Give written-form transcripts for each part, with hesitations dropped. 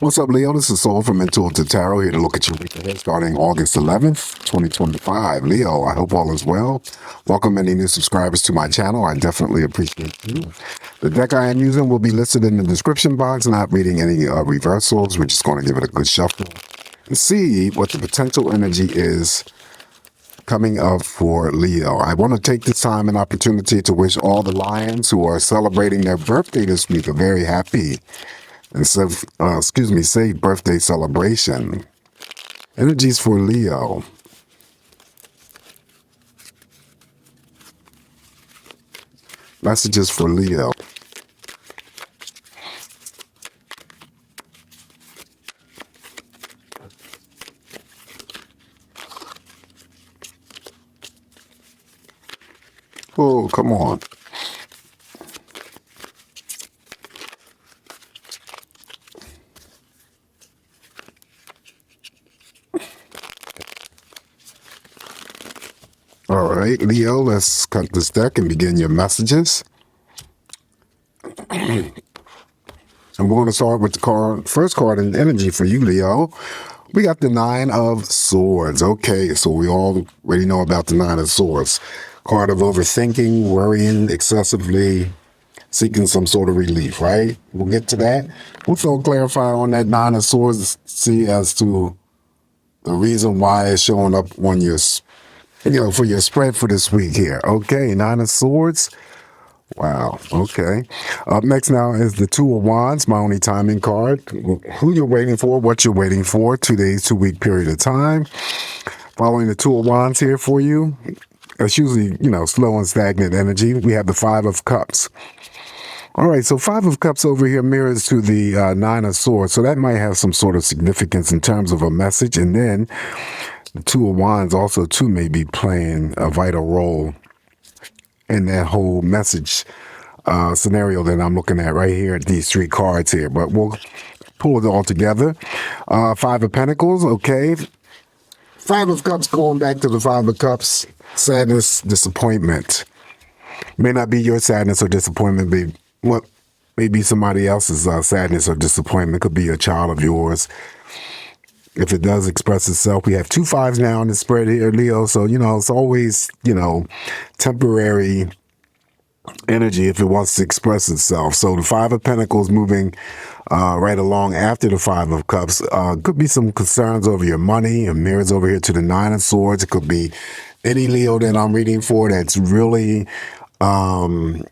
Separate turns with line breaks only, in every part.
What's up, Leo? This is Soul from Intuitive Tarot here to look at your week ahead starting August 11th, 2025. Leo, I hope all is well. Welcome any new subscribers to my channel. I definitely appreciate you. The deck I am using will be listed in the description box. Not reading any reversals. We're just going to give it a good shuffle and see what the potential energy is coming up for Leo. I want to take this time and opportunity to wish all the lions who are celebrating their birthday this week a very happy and safe birthday celebration. Energies for Leo. Messages for Leo. Oh, come on. All right, Leo, let's cut this deck and begin your messages. I'm going to start with the first card in energy for you, Leo. We got the Nine of Swords. Okay, so we already know about the Nine of Swords. Card of overthinking, worrying excessively, seeking some sort of relief, right? We'll get to that. We'll also clarify on that Nine of Swords, see as to the reason why it's showing up on your for your spread for this week here. Okay, Nine of Swords. Wow, okay. Up next now is the Two of Wands, my only timing card. Who you're waiting for, what you're waiting for, 2 days, 2 week period of time. Following the Two of Wands here for you. It's usually, slow and stagnant energy. We have the Five of Cups. All right, so Five of Cups over here mirrors to the Nine of Swords. So that might have some sort of significance in terms of a message. And then the Two of Wands also, too, may be playing a vital role in that whole message scenario that I'm looking at right here at these three cards here. But we'll pull it all together. Five of Pentacles, okay. Five of Cups, going back to the Five of Cups, sadness, disappointment. May not be your sadness or disappointment, maybe somebody else's sadness or disappointment. Could be a child of yours. If it does express itself, we have 2 5s now in the spread here, Leo. So, it's always, temporary energy if it wants to express itself. So the Five of Pentacles moving right along after the Five of Cups. Could be some concerns over your money, and mirrors over here to the Nine of Swords. It could be any Leo that I'm reading for that's really, when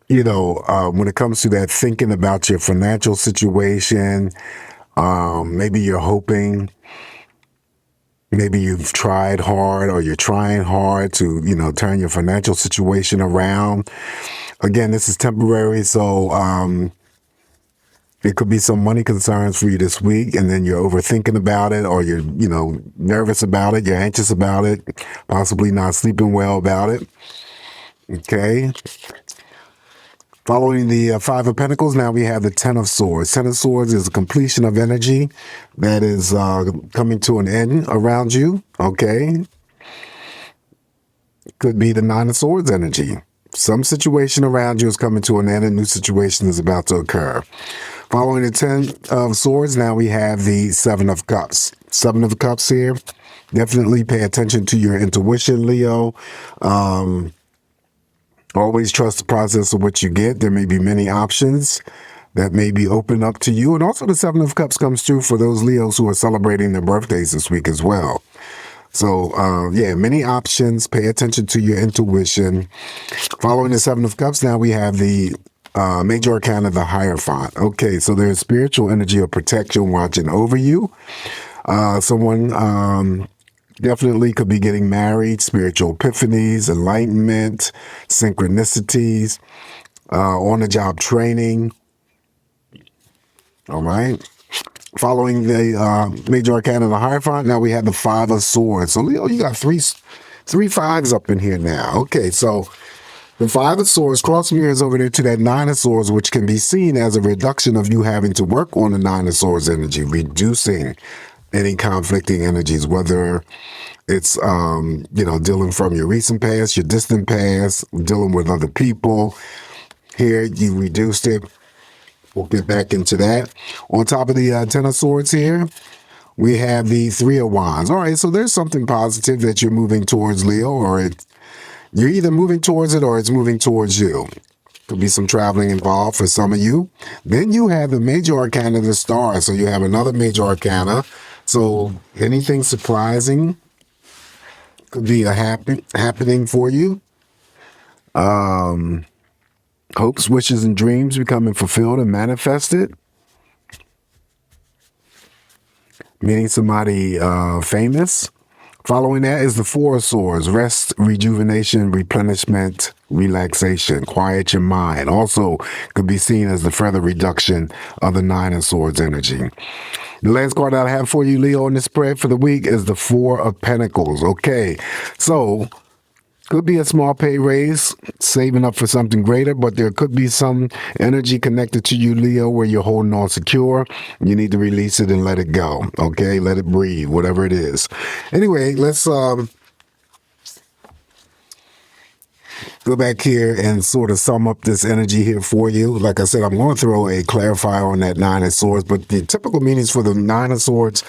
it comes to that, thinking about your financial situation. Maybe you're hoping, maybe you've tried hard or you're trying hard to, turn your financial situation around. Again, this is temporary, so it could be some money concerns for you this week, and then you're overthinking about it, or you're, nervous about it, you're anxious about it, possibly not sleeping well about it. Okay. Following the Five of Pentacles, now we have the Ten of Swords. Ten of Swords is a completion of energy that is coming to an end around you, okay? Could be the Nine of Swords energy. Some situation around you is coming to an end, a new situation is about to occur. Following the Ten of Swords, now we have the Seven of Cups. Seven of Cups here. Definitely pay attention to your intuition, Leo. Always trust the process of what you get. There may be many options that may be open up to you. And also the Seven of Cups comes through for those Leos who are celebrating their birthdays this week as well. So, many options. Pay attention to your intuition. Following the Seven of Cups, now we have the Major Arcana, the Hierophant. Okay, so there's spiritual energy of protection watching over you. Someone definitely could be getting married, spiritual epiphanies, enlightenment, synchronicities, on-the-job training. All right. Following the Major Arcana, the Hierophant, now we have the Five of Swords. So, Leo, you got three fives up in here now. Okay, so the Five of Swords cross mirrors over there to that Nine of Swords, which can be seen as a reduction of you having to work on the Nine of Swords energy, reducing any conflicting energies, whether it's, dealing from your recent past, your distant past, dealing with other people. Here, you reduced it. We'll get back into that. On top of the Ten of Swords here, we have the Three of Wands. All right, so there's something positive that you're moving towards, Leo, or you're either moving towards it or it's moving towards you. Could be some traveling involved for some of you. Then you have the major arcana, the star. So you have another major arcana. So anything surprising could be happening for you. Hopes, wishes, and dreams becoming fulfilled and manifested. Meeting somebody famous. Following that is the Four of Swords. Rest, rejuvenation, replenishment, relaxation. Quiet your mind. Also could be seen as the further reduction of the Nine of Swords energy. The last card that I have for you, Leo, in the spread for the week is the Four of Pentacles. Okay, so could be a small pay raise, saving up for something greater, but there could be some energy connected to you, Leo, where you're holding on secure. You need to release it and let it go. Okay, let it breathe, whatever it is. Anyway, let's go back here and sort of sum up this energy here for you. Like I said, I'm going to throw a clarifier on that Nine of Swords, but the typical meanings for the Nine of Swords,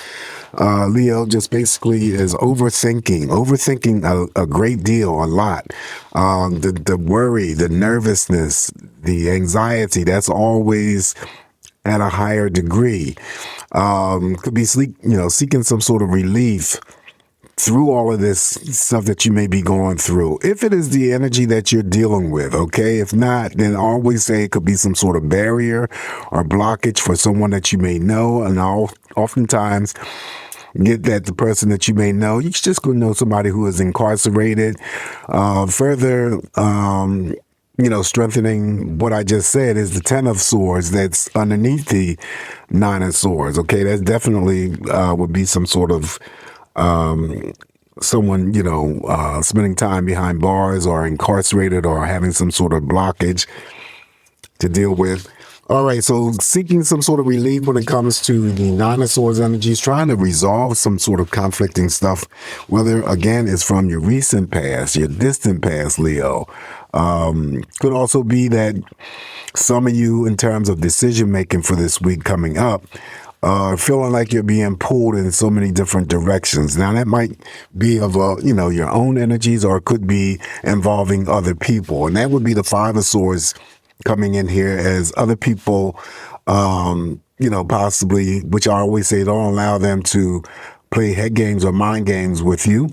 Leo, just basically is overthinking a great deal, a lot. The worry, the nervousness, the anxiety, that's always at a higher degree. Could be seeking some sort of relief through all of this stuff that you may be going through. If it is the energy that you're dealing with, okay? If not, then always say it could be some sort of barrier or blockage for someone that you may know. And oftentimes get that the person that you may know, you just go know somebody who is incarcerated. Further, strengthening what I just said is the Ten of Swords that's underneath the Nine of Swords. Okay, that definitely would be some sort of someone, spending time behind bars or incarcerated or having some sort of blockage to deal with. All right, so seeking some sort of relief when it comes to the Nine of Swords energies, trying to resolve some sort of conflicting stuff, whether, again, it's from your recent past, your distant past, Leo. Could also be that some of you, in terms of decision-making for this week coming up, feeling like you're being pulled in so many different directions. Now, that might be of, your own energies, or it could be involving other people. And that would be the Five of Swords coming in here as other people, possibly, which I always say, don't allow them to play head games or mind games with you,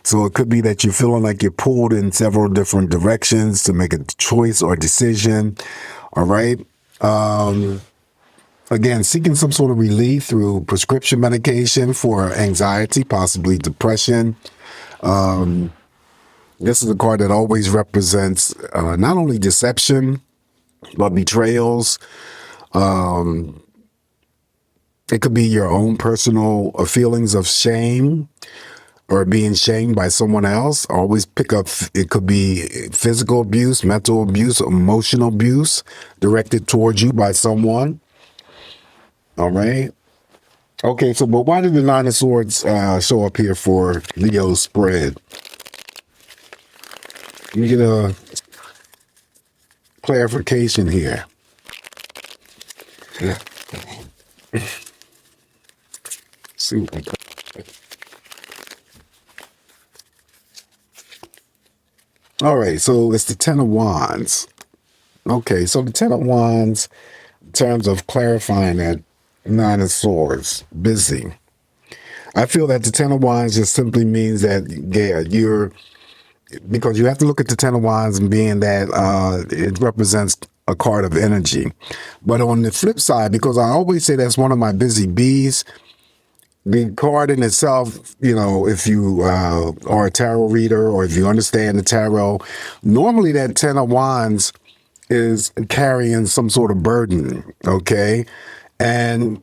So it could be that you're feeling like you're pulled in several different directions to make a choice or decision. All right. Again, seeking some sort of relief through prescription medication for anxiety, possibly depression. This is a card that always represents not only deception, but betrayals. It could be your own personal feelings of shame or being shamed by someone else. Always pick up, it could be physical abuse, mental abuse, emotional abuse directed towards you by someone. All right. Okay, so but why did the Nine of Swords show up here for Leo's spread? Let me get a clarification here. Yeah. See. All right, so it's the Ten of Wands. Okay, so the Ten of Wands, in terms of clarifying that Nine of Swords, busy. I feel that the Ten of Wands just simply means that, because you have to look at the Ten of Wands and being that it represents a card of energy. But on the flip side, because I always say that's one of my busy bees, the card in itself, if you are a tarot reader or if you understand the tarot, normally that Ten of Wands is carrying some sort of burden, okay? And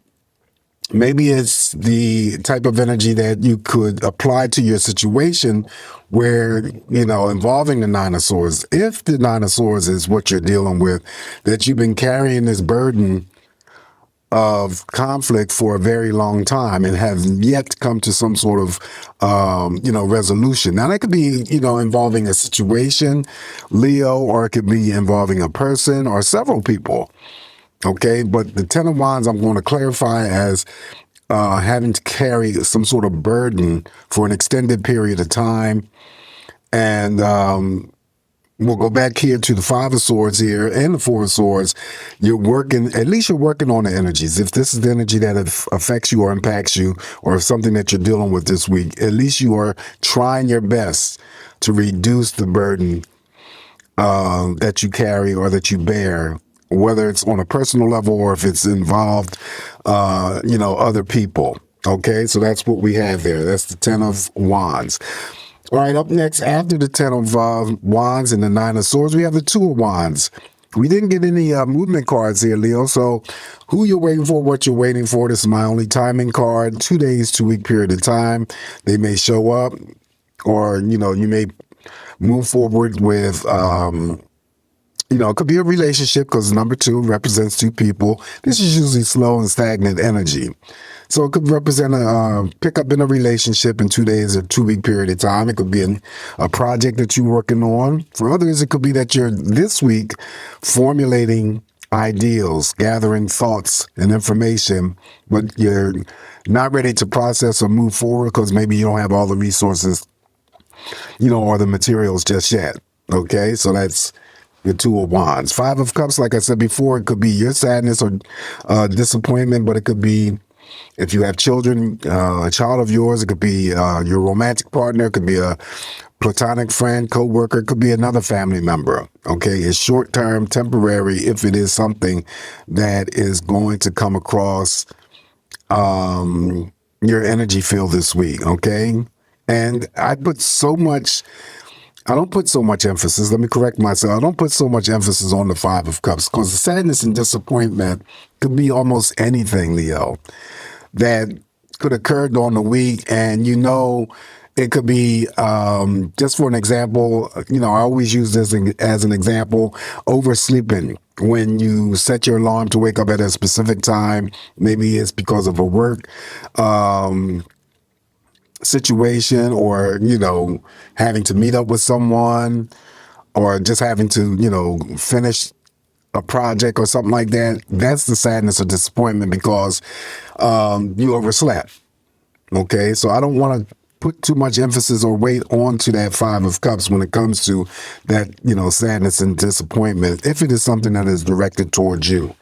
maybe it's the type of energy that you could apply to your situation where, involving the Nine of Swords. If the Nine of Swords is what you're dealing with, that you've been carrying this burden of conflict for a very long time and have yet come to some sort of, resolution. Now, that could be, involving a situation, Leo, or it could be involving a person or several people. Okay, but the Ten of Wands I'm going to clarify as having to carry some sort of burden for an extended period of time. And we'll go back here to the Five of Swords here and the Four of Swords. You're working on the energies. If this is the energy that affects you or impacts you, or something that you're dealing with this week, at least you are trying your best to reduce the burden that you carry or that you bear, whether it's on a personal level or if it's involved, other people. Okay, so that's what we have there. That's the Ten of Wands. All right, up next, after the Ten of Wands and the Nine of Swords, we have the Two of Wands. We didn't get any movement cards here, Leo. So who you're waiting for, what you're waiting for. This is my only timing card. 2 days, 2 week period of time. They may show up, or, you may move forward with, it could be a relationship because number 2 represents 2 people. This is usually slow and stagnant energy. So it could represent a pickup in a relationship in 2 days or 2 week period of time. It could be a project that you're working on. For others, it could be that you're this week formulating ideals, gathering thoughts and information, but you're not ready to process or move forward because maybe you don't have all the resources, or the materials just yet. Okay, so that's the Two of Wands. Five of Cups, like I said before, it could be your sadness or disappointment, but it could be, if you have children, a child of yours, it could be your romantic partner, it could be a platonic friend, co-worker, it could be another family member. Okay, it's short-term, temporary, if it is something that is going to come across your energy field this week. Okay, and I don't put so much emphasis. Let me correct myself. I don't put so much emphasis on the Five of Cups because the sadness and disappointment could be almost anything, Leo, that could occur during the week. And, it could be, just for an example, I always use this as an example, oversleeping. When you set your alarm to wake up at a specific time, maybe it's because of a work situation, or having to meet up with someone, or just having to finish a project or something like that. That's the sadness or disappointment because you overslept. Okay, so I don't want to put too much emphasis or weight onto that Five of Cups when it comes to that sadness and disappointment, if it is something that is directed towards you.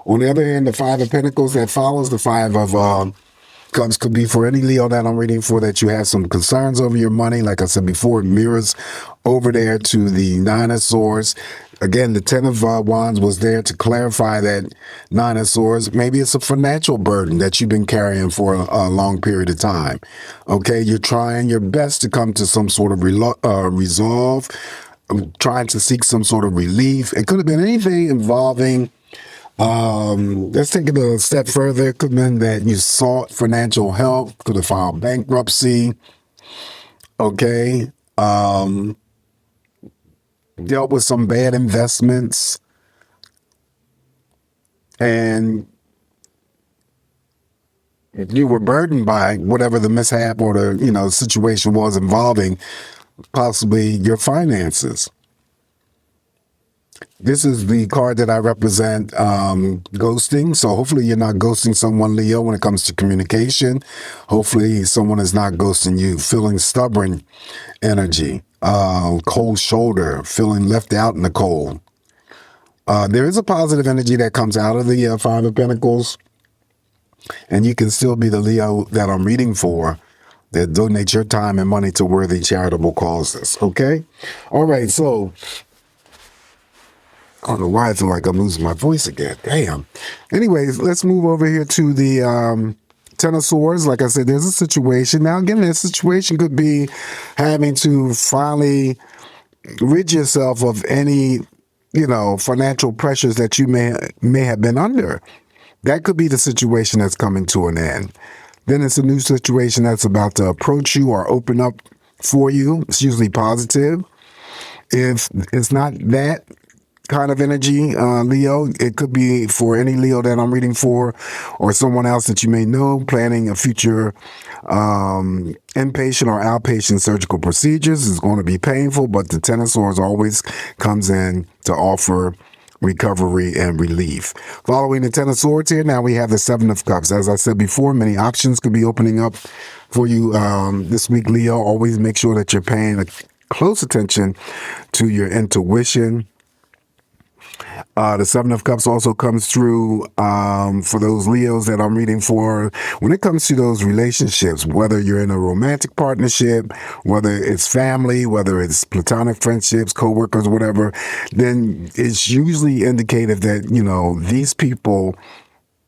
On the other hand, the Five of Pentacles that follows the Five of Cups could be for any Leo that I'm reading for, that you have some concerns over your money. Like I said before, it mirrors over there to the Nine of Swords. Again, the Ten of Wands was there to clarify that Nine of Swords. Maybe it's a financial burden that you've been carrying for a long period of time. Okay, you're trying your best to come to some sort of resolve, trying to seek some sort of relief. It could have been anything involving, let's take it a step further. It could have been that you sought financial help, could have filed bankruptcy. Okay, dealt with some bad investments, and you were burdened by whatever the mishap or the situation was involving possibly your finances. This is the card that I represent, ghosting. So hopefully you're not ghosting someone, Leo, when it comes to communication. Hopefully someone is not ghosting you. Feeling stubborn energy, cold shoulder, feeling left out in the cold. There is a positive energy that comes out of the Five of Pentacles. And you can still be the Leo that I'm reading for, that donate your time and money to worthy charitable causes. Okay? All right, so I don't know why I feel like I'm losing my voice again. Damn. Anyways, let's move over here to the Ten of Swords. Like I said, there's a situation. Now, again, this situation could be having to finally rid yourself of any, financial pressures that you may have been under. That could be the situation that's coming to an end. Then it's a new situation that's about to approach you or open up for you. It's usually positive. If it's not that, kind of energy, Leo. It could be for any Leo that I'm reading for, or someone else that you may know, planning a future inpatient or outpatient surgical procedures is going to be painful, but the Ten of Swords always comes in to offer recovery and relief. Following the Ten of Swords here, now we have the Seven of Cups. As I said before, many options could be opening up for you this week, Leo. Always make sure that you're paying close attention to your intuition. The Seven of Cups also comes through for those Leos that I'm reading for. When it comes to those relationships, whether you're in a romantic partnership, whether it's family, whether it's platonic friendships, co-workers, whatever, then it's usually indicative that, these people,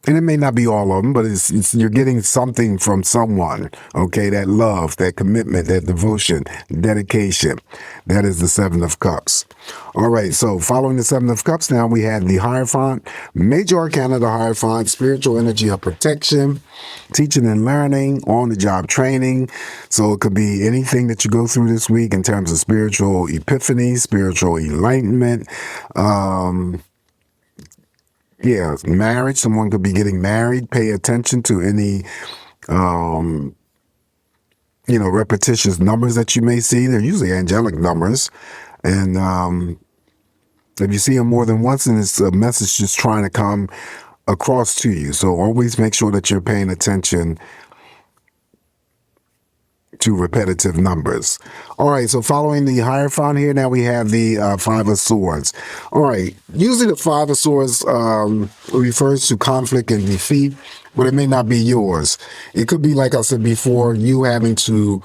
and it may not be all of them, but it's you're getting something from someone, okay? That love, that commitment, that devotion, dedication. That is the Seven of Cups. All right, so following the Seven of Cups, now we have the Hierophant, Major Arcana, the Hierophant, spiritual energy of protection, teaching and learning, on-the-job training. So it could be anything that you go through this week in terms of spiritual epiphany, spiritual enlightenment, marriage. Someone could be getting married. Pay attention to any, repetitious numbers that you may see. They're usually angelic numbers. And if you see them more than once, then it's a message just trying to come across to you. So always make sure that you're paying attention to repetitive numbers. All right, so following the Hierophant here, now we have the Five of Swords. All right, usually the Five of Swords refers to conflict and defeat, but it may not be yours. It could be, like I said before, you having to,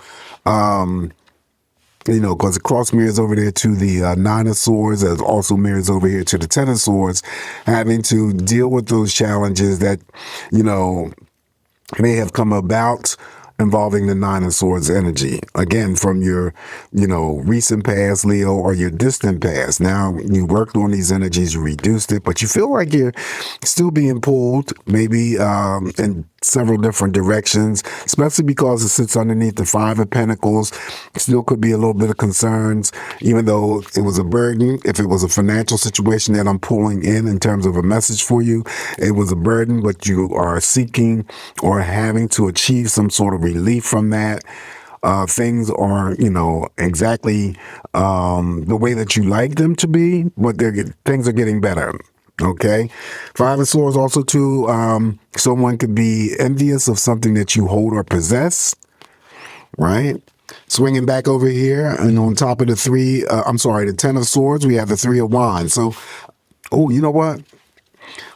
because it cross mirrors over there to the Nine of Swords, it also mirrors over here to the Ten of Swords, having to deal with those challenges that, may have come about involving the Nine of Swords energy. Again, from your, recent past, Leo, or your distant past. Now, you worked on these energies, you reduced it, but you feel like you're still being pulled, maybe in several different directions, especially because it sits underneath the Five of Pentacles. Still could be a little bit of concerns, even though it was a burden. If it was a financial situation that I'm pulling in terms of a message for you, it was a burden, but you are seeking or having to achieve some sort of relief from that. Things are, exactly the way that you like them to be, but things are getting better. Okay. Five of Swords also too, someone could be envious of something that you hold or possess, right? Swinging back over here, and on top of the Ten of Swords, we have the Three of Wands. So, you know what?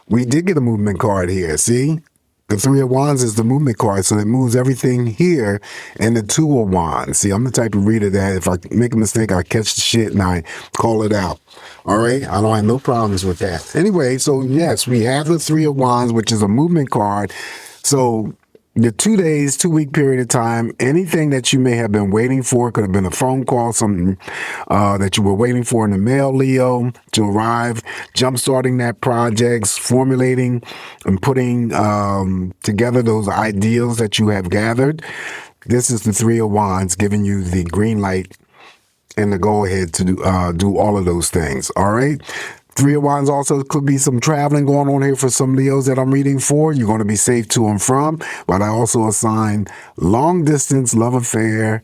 We did get a movement card here. See? The Three of Wands is the movement card, so it moves everything here. And the Two of Wands. See, I'm the type of reader that if I make a mistake, I catch the shit and I call it out. All right? I don't have no problems with that. Anyway, so yes, we have the Three of Wands, which is a movement card. So the 2-week period of time, anything that you may have been waiting for, could have been a phone call, something that you were waiting for in the mail, Leo, to arrive, jump-starting that project, formulating and putting together those ideals that you have gathered. This is the Three of Wands giving you the green light and the go-ahead to do all of those things, all right? Three of Wands also could be some traveling going on here for some Leos that I'm reading for. You're going to be safe to and from, but I also assign long distance, love affair,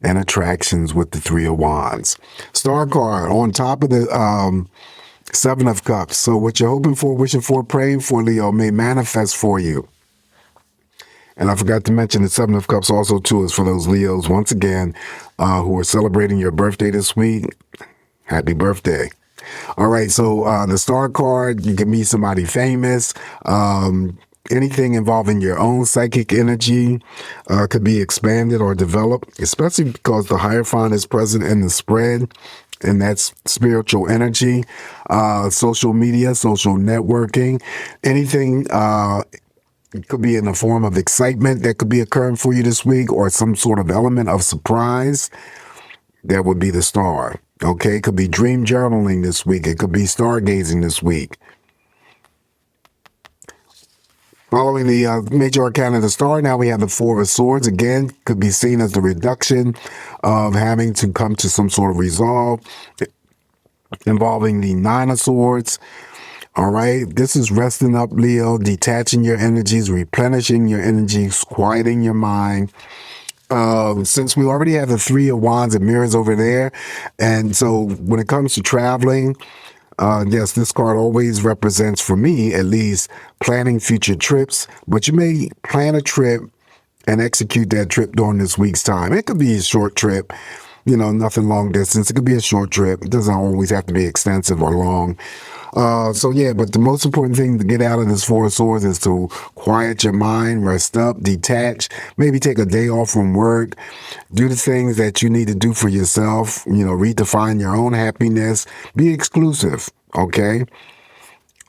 and attractions with the Three of Wands. Star card on top of the Seven of Cups. So what you're hoping for, wishing for, praying for, Leo, may manifest for you. And I forgot to mention the Seven of Cups also too is for those Leos, once again, who are celebrating your birthday this week. Happy birthday. All right, so the Star card, you can meet somebody famous. Anything involving your own psychic energy could be expanded or developed, especially because the Hierophant is present in the spread, and that's spiritual energy, social media, social networking, anything. It could be in the form of excitement that could be occurring for you this week, or some sort of element of surprise. That would be the Star. Okay, it could be dream journaling this week. It could be stargazing this week. Following the Major Arcana of the Star, now we have the Four of Swords. Again, could be seen as the reduction of having to come to some sort of resolve. involving the Nine of Swords. All right. This is resting up, Leo, detaching your energies, replenishing your energies, quieting your mind. Since we already have the Three of Wands and Mirrors over there, and so when it comes to traveling, yes, this card always represents, for me at least, planning future trips, but you may plan a trip and execute that trip during this week's time. It could be a short trip, nothing long distance. It could be a short trip. It doesn't always have to be extensive or long. So yeah, but the most important thing to get out of this Four of Swords is to quiet your mind, rest up, detach, maybe take a day off from work, do the things that you need to do for yourself, redefine your own happiness, be exclusive, okay?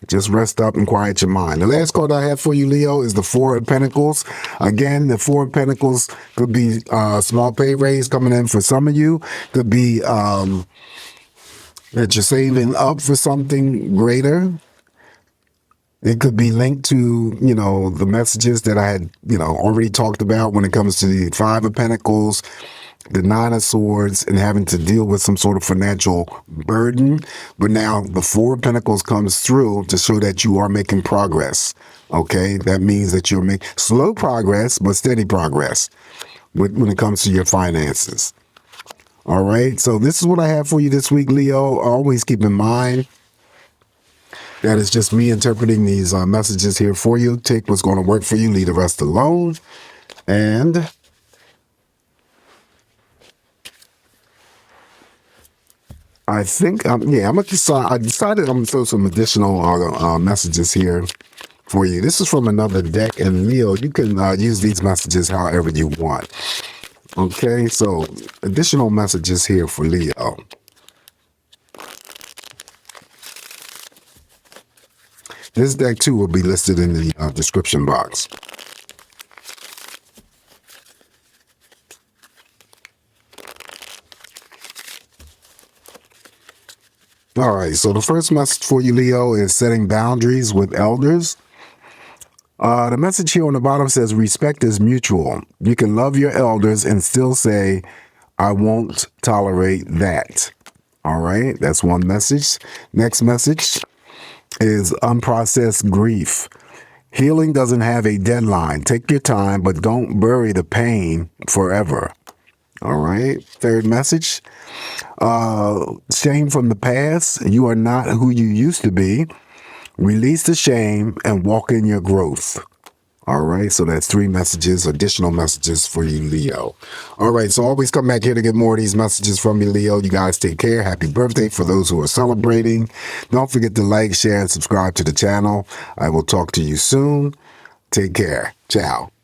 Just rest up and quiet your mind. The last card I have for you, Leo, is the Four of Pentacles. Again, the Four of Pentacles could be small pay raise coming in for some of you. Could be that you're saving up for something greater. It could be linked to, the messages that I had, already talked about when it comes to the Five of Pentacles, the Nine of Swords, and having to deal with some sort of financial burden. But now the Four of Pentacles comes through to show that you are making progress. Okay, that means that you're making slow progress, but steady progress when it comes to your finances. All right, so this is what I have for you this week, Leo. Always keep in mind that it's just me interpreting these messages here for you. Take what's going to work for you, leave the rest alone. And I think, I decided I'm going to throw some additional messages here for you. This is from another deck, and Leo, you can use these messages however you want. Okay, so additional messages here for Leo. This deck too will be listed in the description box. All right, so the first message for you, Leo, is setting boundaries with elders. The message here on the bottom says respect is mutual. You can love your elders and still say, I won't tolerate that. All right, that's one message. Next message is unprocessed grief. Healing doesn't have a deadline. Take your time, but don't bury the pain forever. All right, third message. Shame from the past. You are not who you used to be. Release the shame and walk in your growth. All right, so that's 3 messages, additional messages for you, Leo. All right, so always come back here to get more of these messages from you, Leo. You guys take care. Happy birthday for those who are celebrating. Don't forget to like, share, and subscribe to the channel. I will talk to you soon. Take care. Ciao.